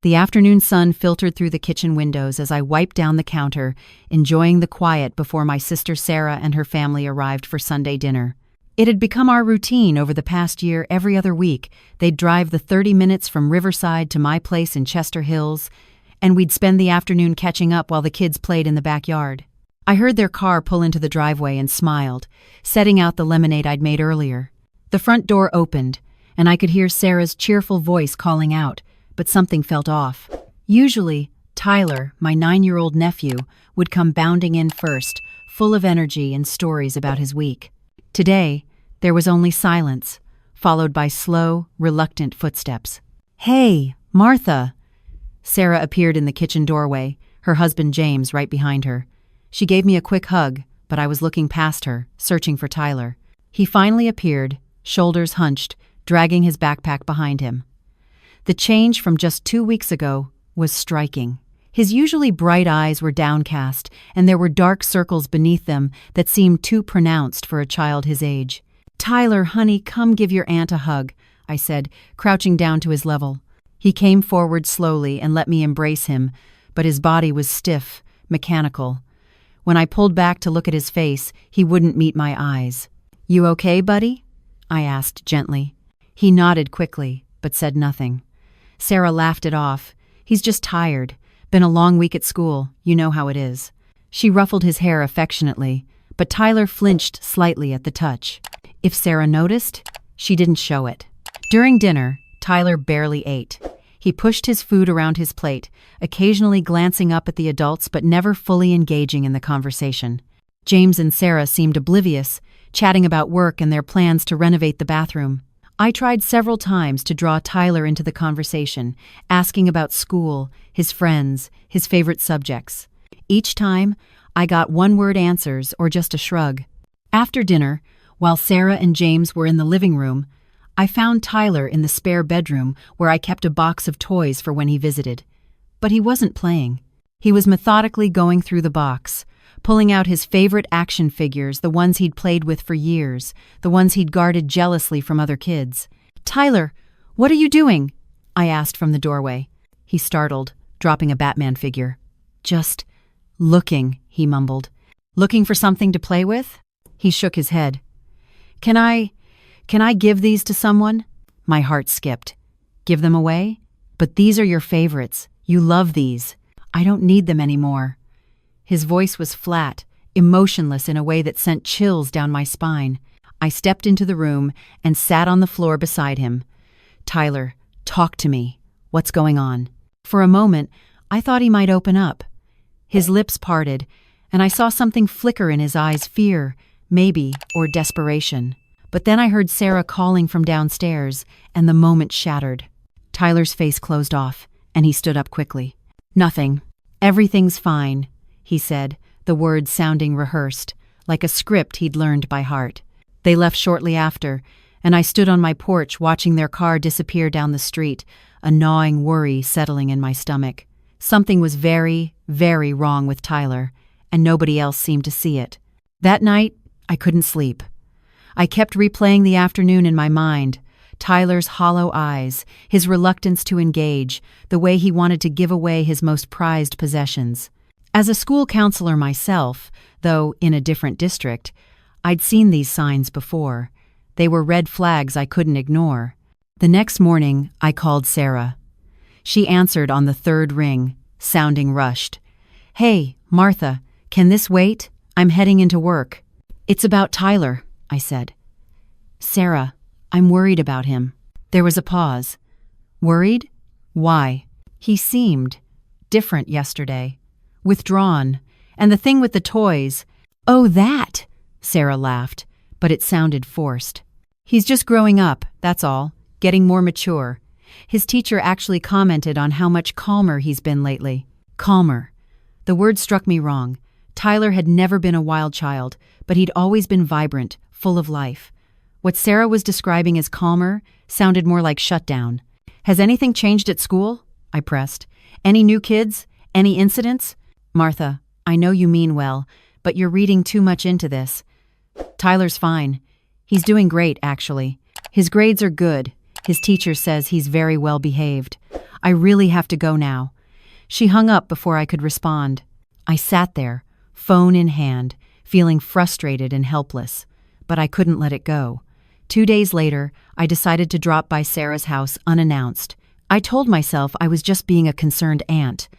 The afternoon sun filtered through the kitchen windows as I wiped down the counter, enjoying the quiet before my sister Sarah and her family arrived for Sunday dinner. It had become our routine over the past year. Every other week, they'd drive the 30 minutes from Riverside to my place in Chester Hills, and we'd spend the afternoon catching up while the kids played in the backyard. I heard their car pull into the driveway and smiled, setting out the lemonade I'd made earlier. The front door opened, and I could hear Sarah's cheerful voice calling out, but something felt off. Usually, Tyler, my 9-year-old nephew, would come bounding in first, full of energy and stories about his week. Today, there was only silence, followed by slow, reluctant footsteps. "Hey, Martha!" Sarah appeared in the kitchen doorway, her husband James right behind her. She gave me a quick hug, but I was looking past her, searching for Tyler. He finally appeared, shoulders hunched, dragging his backpack behind him. The change from just 2 weeks ago was striking. His usually bright eyes were downcast, and there were dark circles beneath them that seemed too pronounced for a child his age. "Tyler, honey, come give your aunt a hug," I said, crouching down to his level. He came forward slowly and let me embrace him, but his body was stiff, mechanical. When I pulled back to look at his face, he wouldn't meet my eyes. "You okay, buddy?" I asked gently. He nodded quickly, but said nothing. Sarah laughed it off. "He's just tired. Been a long week at school, you know how it is." She ruffled his hair affectionately, but Tyler flinched slightly at the touch. If Sarah noticed, she didn't show it. During dinner, Tyler barely ate. He pushed his food around his plate, occasionally glancing up at the adults but never fully engaging in the conversation. James and Sarah seemed oblivious, chatting about work and their plans to renovate the bathroom. I tried several times to draw Tyler into the conversation, asking about school, his friends, his favorite subjects. Each time, I got one-word answers or just a shrug. After dinner, while Sarah and James were in the living room, I found Tyler in the spare bedroom where I kept a box of toys for when he visited. But he wasn't playing. He was methodically going through the box, pulling out his favorite action figures, the ones he'd played with for years, the ones he'd guarded jealously from other kids. "Tyler, what are you doing?" I asked from the doorway. He startled, dropping a Batman figure. "Just looking," he mumbled. "Looking for something to play with?" He shook his head. Can I give these to someone?" My heart skipped. "Give them away? But these are your favorites. You love these. I don't need them anymore." His voice was flat, emotionless in a way that sent chills down my spine. I stepped into the room and sat on the floor beside him. "Tyler, talk to me. What's going on?" For a moment, I thought he might open up. His lips parted, and I saw something flicker in his eyes, fear, maybe, or desperation. But then I heard Sarah calling from downstairs, and the moment shattered. Tyler's face closed off, and he stood up quickly. "Nothing. Everything's fine," he said, the words sounding rehearsed, like a script he'd learned by heart. They left shortly after, and I stood on my porch watching their car disappear down the street, a gnawing worry settling in my stomach. Something was very, very wrong with Tyler, and nobody else seemed to see it. That night, I couldn't sleep. I kept replaying the afternoon in my mind, Tyler's hollow eyes, his reluctance to engage, the way he wanted to give away his most prized possessions. As a school counselor myself, though in a different district, I'd seen these signs before. They were red flags I couldn't ignore. The next morning, I called Sarah. She answered on the third ring, sounding rushed. "Hey, Martha, can this wait? I'm heading into work." "It's about Tyler," I said. "Sarah, I'm worried about him." There was a pause. "Worried? Why?" He seemed different yesterday. Withdrawn. And the thing with the toys. "Oh, that!" Sarah laughed, but it sounded forced. "He's just growing up, that's all. Getting more mature. His teacher actually commented on how much calmer he's been lately." Calmer. The word struck me wrong. Tyler had never been a wild child, but he'd always been vibrant, full of life. What Sarah was describing as calmer sounded more like shutdown. "Has anything changed at school?" I pressed. "Any new kids? Any incidents?" "Martha, I know you mean well, but you're reading too much into this. Tyler's fine. He's doing great, actually. His grades are good. His teacher says he's very well behaved. I really have to go now." She hung up before I could respond. I sat there, phone in hand, feeling frustrated and helpless. But I couldn't let it go. 2 days later, I decided to drop by Sarah's house unannounced. I told myself I was just being a concerned aunt.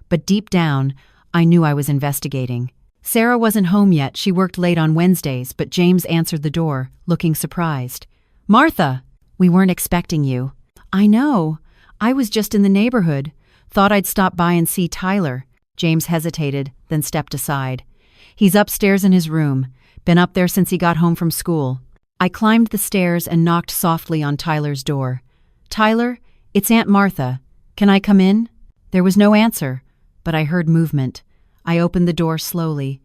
But deep down, I knew I was investigating. Sarah wasn't home yet. She worked late on Wednesdays, but James answered the door, looking surprised. "Martha, we weren't expecting you." "I know. I was just in the neighborhood. Thought I'd stop by and see Tyler." James hesitated, then stepped aside. "He's upstairs in his room. Been up there since he got home from school." I climbed the stairs and knocked softly on Tyler's door. "Tyler, it's Aunt Martha. Can I come in?" There was no answer, but I heard movement. I opened the door slowly.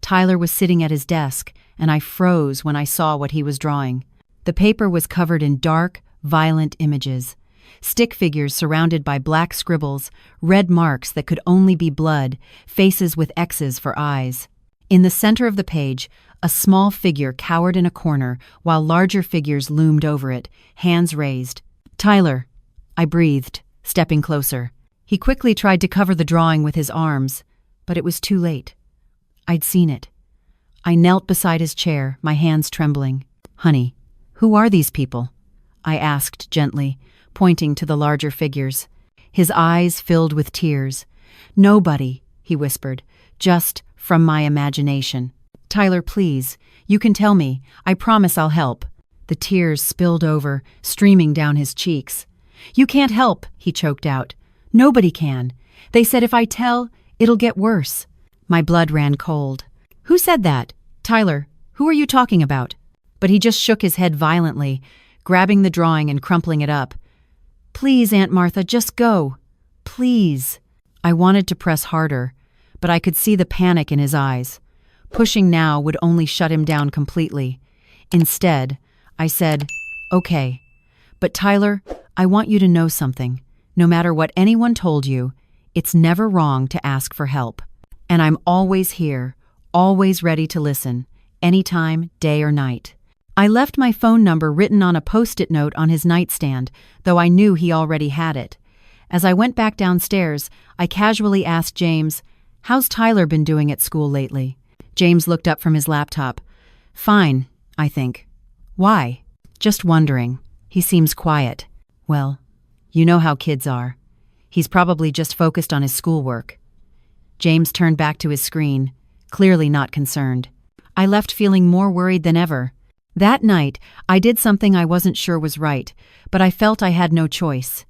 Tyler was sitting at his desk, and I froze when I saw what he was drawing. The paper was covered in dark, violent images. Stick figures surrounded by black scribbles, red marks that could only be blood, faces with X's for eyes. In the center of the page, a small figure cowered in a corner while larger figures loomed over it, hands raised. "Tyler," I breathed, stepping closer. He quickly tried to cover the drawing with his arms, but it was too late. I'd seen it. I knelt beside his chair, my hands trembling. "Honey, who are these people?" I asked gently, pointing to the larger figures. His eyes filled with tears. "Nobody," he whispered, "just from my imagination." "Tyler, please, you can tell me. I promise I'll help." The tears spilled over, streaming down his cheeks. "You can't help," he choked out. "Nobody can. They said if I tell, it'll get worse." My blood ran cold. "Who said that? Tyler, who are you talking about?" But he just shook his head violently, grabbing the drawing and crumpling it up. "Please, Aunt Martha, just go. Please." I wanted to press harder, but I could see the panic in his eyes. Pushing now would only shut him down completely. Instead, I said, "Okay. But Tyler, I want you to know something. No matter what anyone told you, it's never wrong to ask for help. And I'm always here, always ready to listen, anytime, day or night." I left my phone number written on a Post-it note on his nightstand, though I knew he already had it. As I went back downstairs, I casually asked James, "How's Tyler been doing at school lately?" James looked up from his laptop. "Fine, I think." "Why?" "Just wondering. He seems quiet." "Well, you know how kids are. He's probably just focused on his schoolwork." James turned back to his screen, clearly not concerned. I left feeling more worried than ever. That night, I did something I wasn't sure was right, but I felt I had no choice.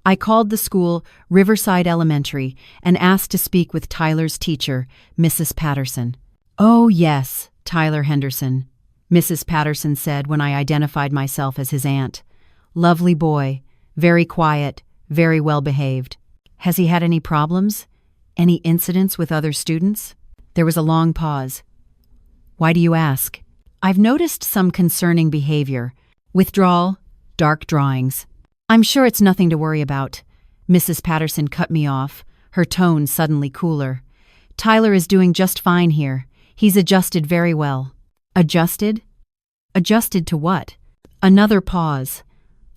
I called the school, Riverside Elementary, and asked to speak with Tyler's teacher, Mrs. Patterson. "Oh, yes, Tyler Henderson," Mrs. Patterson said when I identified myself as his aunt. "Lovely boy, very quiet, very well behaved. Has he had any problems? Any incidents with other students?" There was a long pause. "Why do you ask?" "I've noticed some concerning behavior. Withdrawal, dark drawings." "I'm sure it's nothing to worry about." Mrs. Patterson cut me off, her tone suddenly cooler. "Tyler is doing just fine here. He's adjusted very well." "Adjusted? Adjusted to what?" Another pause.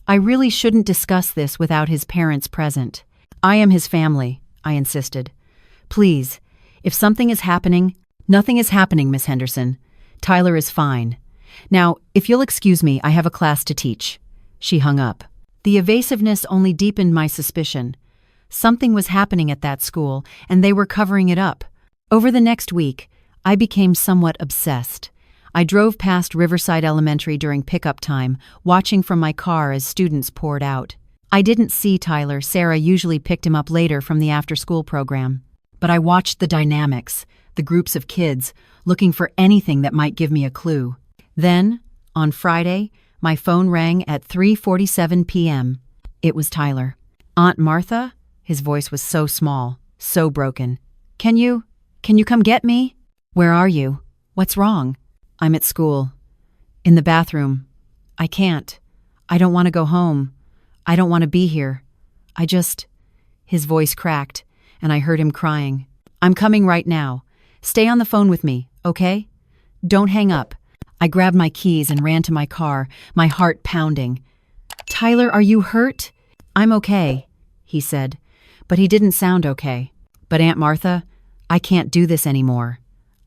I really shouldn't discuss this without his parents present. "I am his family," I insisted. "Please, if something is happening—" "Nothing is happening, Miss Henderson. Tyler is fine. Now, if you'll excuse me, I have a class to teach." She hung up. The evasiveness only deepened my suspicion. Something was happening at that school, and they were covering it up. Over the next week, I became somewhat obsessed. I drove past Riverside Elementary during pickup time, watching from my car as students poured out. I didn't see Tyler. Sarah usually picked him up later from the after-school program. But I watched the dynamics, the groups of kids, looking for anything that might give me a clue. Then, on Friday, my phone rang at 3:47 p.m. It was Tyler. "Aunt Martha?" His voice was so small, so broken. Can you come get me?" "Where are you? What's wrong?" "I'm at school. In the bathroom. I can't. I don't want to go home. I don't want to be here. His voice cracked, and I heard him crying. "I'm coming right now. Stay on the phone with me, okay? Don't hang up." I grabbed my keys and ran to my car, my heart pounding. "Tyler, are you hurt?" "I'm okay." he said, but he didn't sound okay. But Aunt Martha, I can't do this anymore.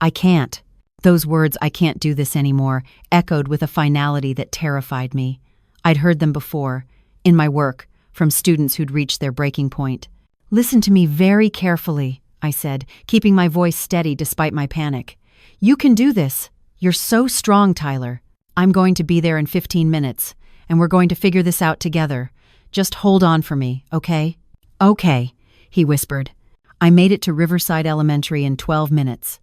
I can't. Those words, I can't do this anymore, echoed with a finality that terrified me. I'd heard them before, in my work, from students who'd reached their breaking point. Listen to me very carefully, I said, keeping my voice steady despite my panic. You can do this. You're so strong, Tyler. I'm going to be there in 15 minutes, and we're going to figure this out together. Just hold on for me, okay? Okay, he whispered. I made it to Riverside Elementary in 12 minutes.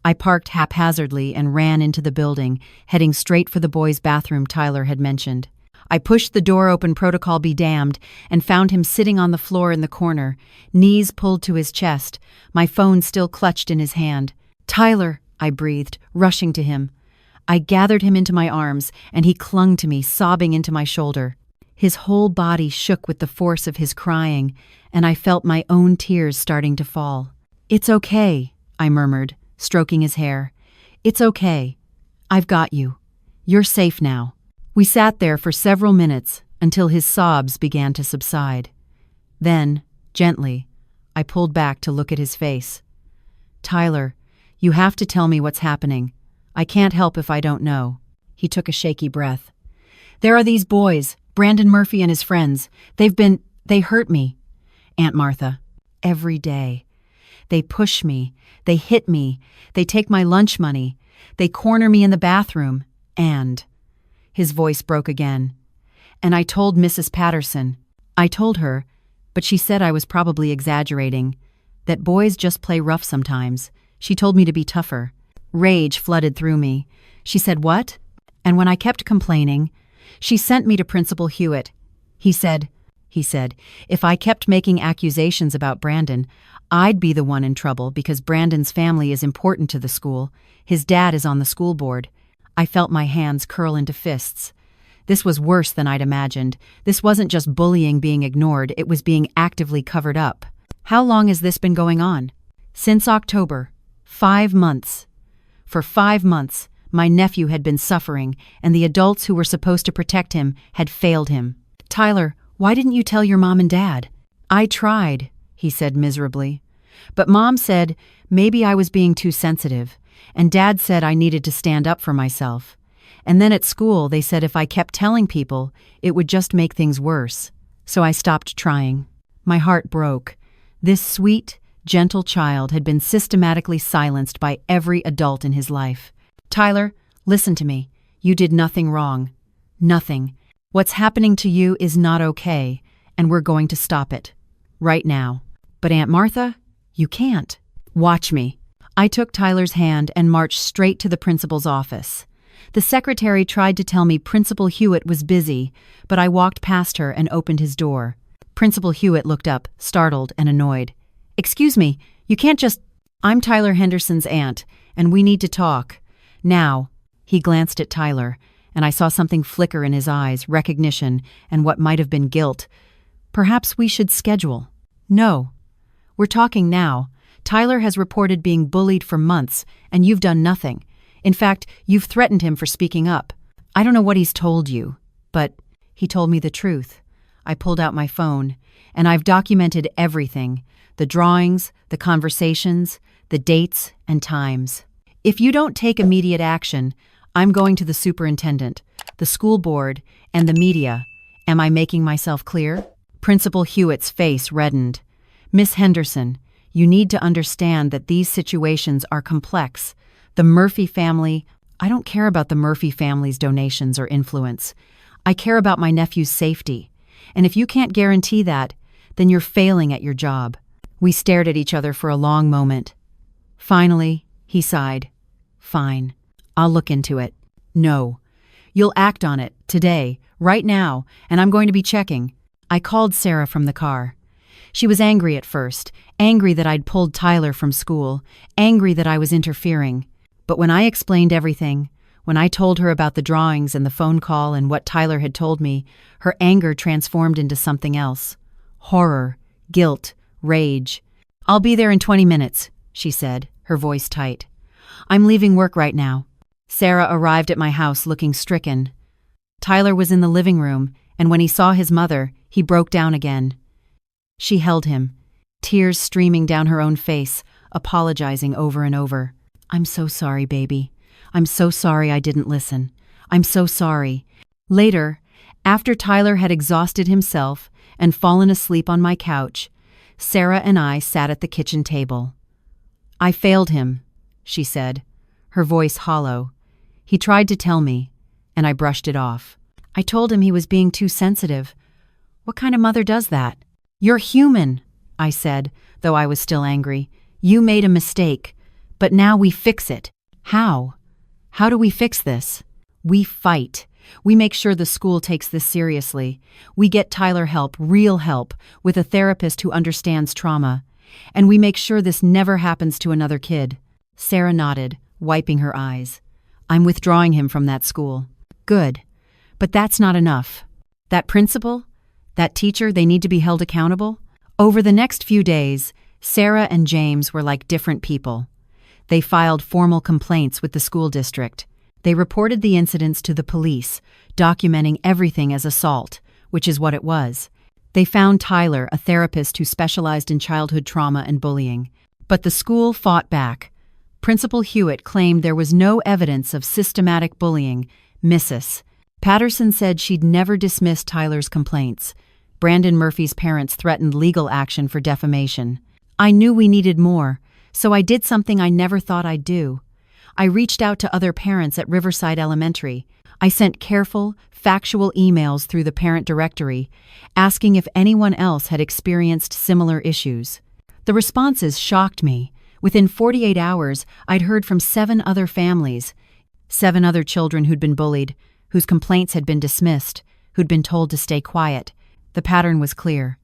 I parked haphazardly and ran into the building, heading straight for the boys' bathroom Tyler had mentioned. I pushed the door open, protocol be damned, and found him sitting on the floor in the corner, knees pulled to his chest, my phone still clutched in his hand. Tyler, I breathed, rushing to him. I gathered him into my arms, and he clung to me, sobbing into my shoulder. His whole body shook with the force of his crying, and I felt my own tears starting to fall. It's okay, I murmured, stroking his hair. It's okay. I've got you. You're safe now. We sat there for several minutes until his sobs began to subside. Then, gently, I pulled back to look at his face. Tyler, you have to tell me what's happening. I can't help if I don't know. He took a shaky breath. There are these boys, Brandon Murphy and his friends. They hurt me, Aunt Martha, every day. They push me, they hit me, they take my lunch money, they corner me in the bathroom, and... His voice broke again. And I told Mrs. Patterson. I told her, but she said I was probably exaggerating, that boys just play rough sometimes. She told me to be tougher. Rage flooded through me. She said, what? And when I kept complaining, she sent me to Principal Hewitt. He said, if I kept making accusations about Brandon, I'd be the one in trouble because Brandon's family is important to the school. His dad is on the school board. I felt my hands curl into fists. This was worse than I'd imagined. This wasn't just bullying being ignored, it was being actively covered up. How long has this been going on? Since October. 5 months. For 5 months, my nephew had been suffering, and the adults who were supposed to protect him had failed him. Tyler, why didn't you tell your mom and dad? I tried, he said miserably. But Mom said maybe I was being too sensitive, and Dad said I needed to stand up for myself. And then at school they said if I kept telling people, it would just make things worse. So I stopped trying. My heart broke. This sweet, gentle child had been systematically silenced by every adult in his life. Tyler, listen to me. You did nothing wrong. Nothing. What's happening to you is not okay, and we're going to stop it. Right now. But Aunt Martha, you can't. Watch me. I took Tyler's hand and marched straight to the principal's office. The secretary tried to tell me Principal Hewitt was busy, but I walked past her and opened his door. Principal Hewitt looked up, startled and annoyed. Excuse me, you can't just... I'm Tyler Henderson's aunt, and we need to talk. Now. He glanced at Tyler, and I saw something flicker in his eyes, recognition, and what might have been guilt. Perhaps we should schedule. No. We're talking now. Tyler has reported being bullied for months, and you've done nothing. In fact, you've threatened him for speaking up. I don't know what he's told you, but he told me the truth. I pulled out my phone, and I've documented everything. The drawings, the conversations, the dates and times. If you don't take immediate action, I'm going to the superintendent, the school board, and the media. Am I making myself clear? Principal Hewitt's face reddened. Miss Henderson, you need to understand that these situations are complex. The Murphy family, I don't care about the Murphy family's donations or influence. I care about my nephew's safety. And if you can't guarantee that, then you're failing at your job. We stared at each other for a long moment. Finally, he sighed. Fine. I'll look into it. No. You'll act on it, today, right now, and I'm going to be checking. I called Sarah from the car. She was angry at first, angry that I'd pulled Tyler from school, angry that I was interfering. But when I explained everything, when I told her about the drawings and the phone call and what Tyler had told me, her anger transformed into something else. Horror, guilt, rage. I'll be there in 20 minutes, she said, her voice tight. I'm leaving work right now. Sarah arrived at my house looking stricken. Tyler was in the living room, and when he saw his mother, he broke down again. She held him, tears streaming down her own face, apologizing over and over. "I'm so sorry, baby. I'm so sorry I didn't listen. I'm so sorry." Later, after Tyler had exhausted himself and fallen asleep on my couch, Sarah and I sat at the kitchen table. "I failed him," she said, her voice hollow. "He tried to tell me, and I brushed it off. I told him he was being too sensitive. What kind of mother does that?" "You're human," I said, though I was still angry. "You made a mistake, but now we fix it." "How? How do we fix this?" "We fight. We make sure the school takes this seriously. We get Tyler help, real help, with a therapist who understands trauma. And we make sure this never happens to another kid." Sarah nodded, wiping her eyes. "I'm withdrawing him from that school." "Good. But that's not enough. That principal, that teacher, they need to be held accountable." Over the next few days, Sarah and James were like different people. They filed formal complaints with the school district. They reported the incidents to the police, documenting everything as assault, which is what it was. They found Tyler, a therapist who specialized in childhood trauma and bullying. But the school fought back. Principal Hewitt claimed there was no evidence of systematic bullying. Mrs. Patterson said she'd never dismissed Tyler's complaints. Brandon Murphy's parents threatened legal action for defamation. I knew we needed more, so I did something I never thought I'd do. I reached out to other parents at Riverside Elementary. I sent careful, factual emails through the parent directory, asking if anyone else had experienced similar issues. The responses shocked me. Within 48 hours, I'd heard from 7 other families, 7 other children who'd been bullied, whose complaints had been dismissed, who'd been told to stay quiet. The pattern was clear.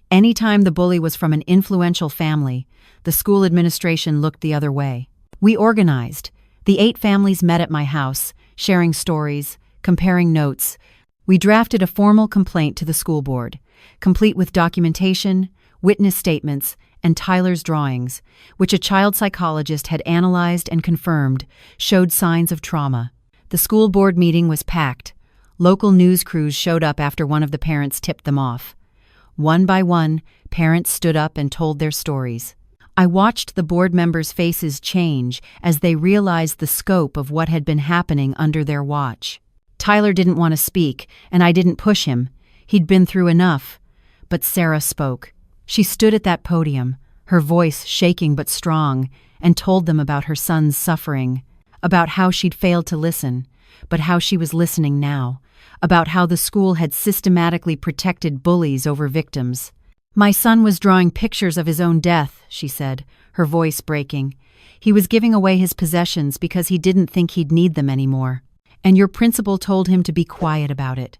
Anytime the bully was from an influential family, the school administration looked the other way. We organized. The 8 families met at my house, sharing stories, comparing notes. We drafted a formal complaint to the school board, complete with documentation, witness statements, and Tyler's drawings, which a child psychologist had analyzed and confirmed, showed signs of trauma. The school board meeting was packed. Local news crews showed up after one of the parents tipped them off. One by one, parents stood up and told their stories. I watched the board members' faces change as they realized the scope of what had been happening under their watch. Tyler didn't want to speak, and I didn't push him. He'd been through enough. But Sarah spoke. She stood at that podium, her voice shaking but strong, and told them about her son's suffering, about how she'd failed to listen, but how she was listening now, about how the school had systematically protected bullies over victims. "My son was drawing pictures of his own death," she said, her voice breaking. "He was giving away his possessions because he didn't think he'd need them anymore. And your principal told him to be quiet about it.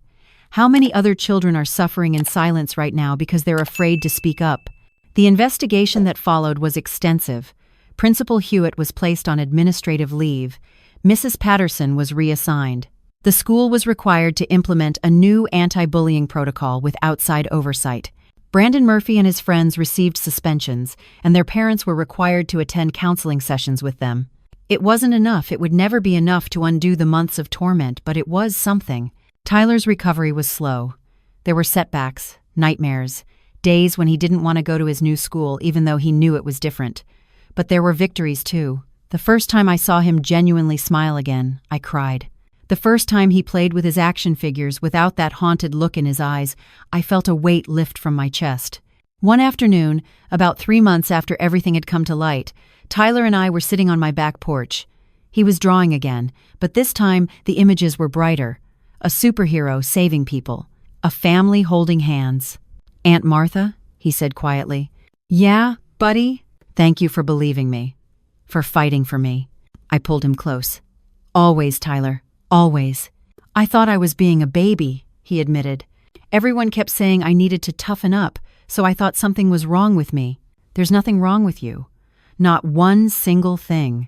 How many other children are suffering in silence right now because they're afraid to speak up?" The investigation that followed was extensive. Principal Hewitt was placed on administrative leave. Mrs. Patterson was reassigned. The school was required to implement a new anti-bullying protocol with outside oversight. Brandon Murphy and his friends received suspensions, and their parents were required to attend counseling sessions with them. It wasn't enough. It would never be enough to undo the months of torment, but it was something. Tyler's recovery was slow. There were setbacks, nightmares, days when he didn't want to go to his new school even though he knew it was different. But there were victories too. The first time I saw him genuinely smile again, I cried. The first time he played with his action figures without that haunted look in his eyes, I felt a weight lift from my chest. One afternoon, about 3 months after everything had come to light, Tyler and I were sitting on my back porch. He was drawing again, but this time the images were brighter. A superhero saving people. A family holding hands. "Aunt Martha?" he said quietly. "Yeah, buddy? Thank you for believing me. For fighting for me." I pulled him close. "Always, Tyler. Always. I thought I was being a baby," he admitted. "Everyone kept saying I needed to toughen up, so I thought something was wrong with me. There's nothing wrong with you. Not one single thing.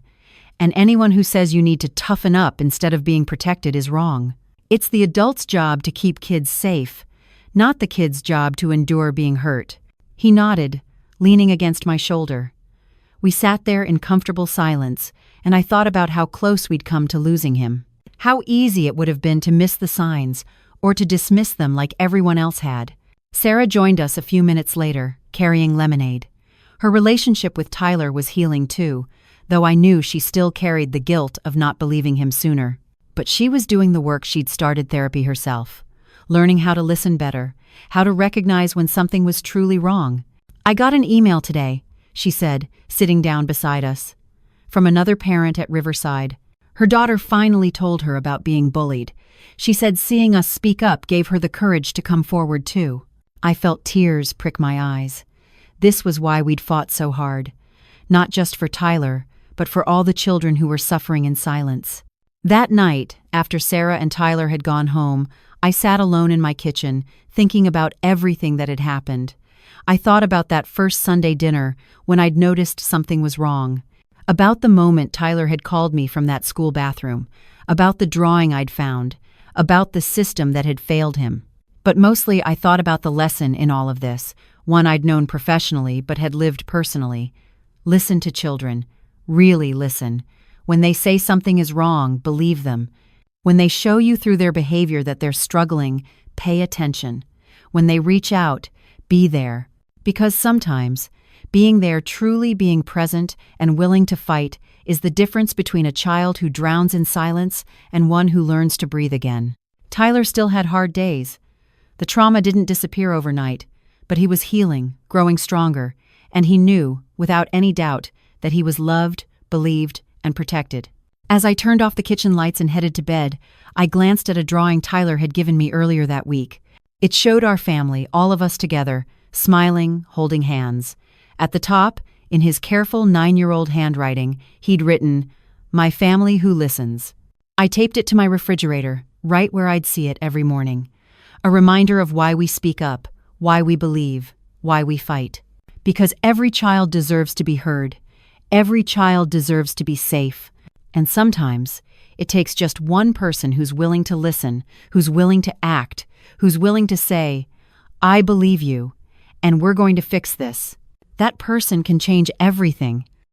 And anyone who says you need to toughen up instead of being protected is wrong. It's the adult's job to keep kids safe, not the kid's job to endure being hurt." He nodded, leaning against my shoulder. We sat there in comfortable silence, and I thought about how close we'd come to losing him. How easy it would have been to miss the signs, or to dismiss them like everyone else had. Sarah joined us a few minutes later. carrying lemonade. Her relationship with Tyler was healing too, though I knew she still carried the guilt of not believing him sooner. But she was doing the work. She'd started therapy herself, learning how to listen better, how to recognize when something was truly wrong. "I got an email today," she said, sitting down beside us, from another parent at Riverside. Her daughter finally told her about being bullied. She said seeing us speak up gave her the courage to come forward too. I felt tears prick my eyes. This was why we'd fought so hard, not just for Tyler, but for all the children who were suffering in silence. That night, after Sarah and Tyler had gone home, I sat alone in my kitchen, thinking about everything that had happened. I thought about that first Sunday dinner when I'd noticed something was wrong, about the moment Tyler had called me from that school bathroom, about the drawing I'd found, about the system that had failed him. But mostly I thought about the lesson in all of this, one I'd known professionally but had lived personally. Listen to children. Really listen. When they say something is wrong, believe them. When they show you through their behavior that they're struggling, pay attention. When they reach out, be there. Because sometimes, being there, truly being present and willing to fight, is the difference between a child who drowns in silence and one who learns to breathe again. Tyler still had hard days. The trauma didn't disappear overnight, but he was healing, growing stronger, and he knew, without any doubt, that he was loved, believed, and protected. As I turned off the kitchen lights and headed to bed, I glanced at a drawing Tyler had given me earlier that week. It showed our family, all of us together, smiling, holding hands. At the top, in his careful 9-year-old handwriting, he'd written, "My family who listens." I taped it to my refrigerator, right where I'd see it every morning. A reminder of why we speak up, why we believe, why we fight. Because every child deserves to be heard. Every child deserves to be safe. And sometimes, it takes just one person who's willing to listen, who's willing to act, who's willing to say, "I believe you, and we're going to fix this." That person can change everything.